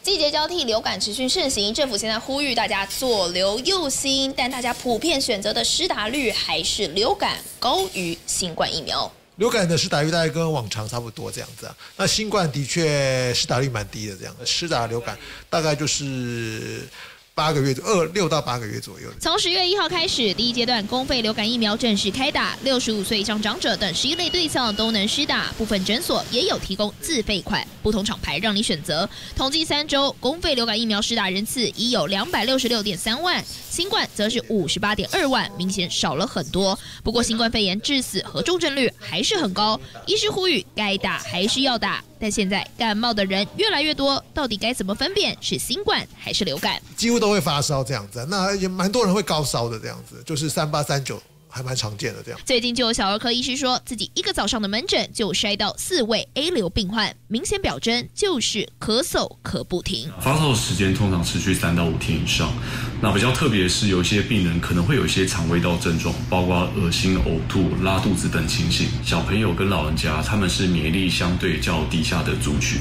季节交替，流感持续盛行，政府现在呼吁大家左留右心，但大家普遍选择的施打率还是流感高于新冠疫苗。流感的施打率大概跟往常差不多这样子啊，那新冠的确施打率蛮低的，这样施打流感大概就是8个月，6到8个月左右。从10月1号开始，第一阶段公费流感疫苗正式开打，65岁以上长者等11类对象都能施打，部分诊所也有提供自费款，不同厂牌让你选择。统计3周，公费流感疫苗施打人次已有266.3万，新冠则是58.2万，明显少了很多。不过新冠肺炎致死和重症率还是很高，医师呼吁该打还是要打。但现在感冒的人越来越多，到底该怎么分辨是新冠还是流感？几乎都会发烧这样子，那也蛮多人会高烧的这样子，就是38、39。还蛮常见的这样。最近就有小儿科医师说，自己一个早上的门诊就筛到4位 A 流病患，明显表征就是咳嗽咳不停。发烧的时间通常持续3到5天以上。那比较特别的是，有一些病人可能会有一些肠胃道症状，包括恶心、呕吐、拉肚子等情形。小朋友跟老人家他们是免疫力相对较低下的族群，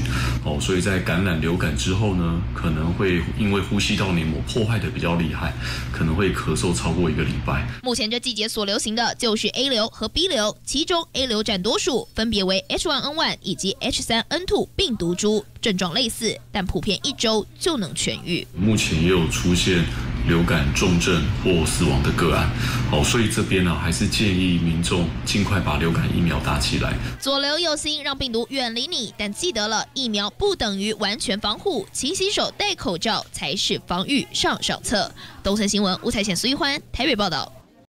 所以在感染流感之后呢，可能会因为呼吸道黏膜破坏的比较厉害，可能会咳嗽超过1个礼拜。目前这季节所流行的就是 A 流和 B 流，其中 A 流占多数，分别为 H1N1 以及 H3N2 病毒株，症状类似，但普遍1周就能痊愈。目前也有出现流感重症或死亡的个案，所以这边呢还是建议民众尽快把流感疫苗打起来。左留右心，让病毒远离你，但记得了，疫苗不等于完全防护，勤洗手、戴口罩才是防御上策。东森新闻吴彩贤、苏一欢台北报道。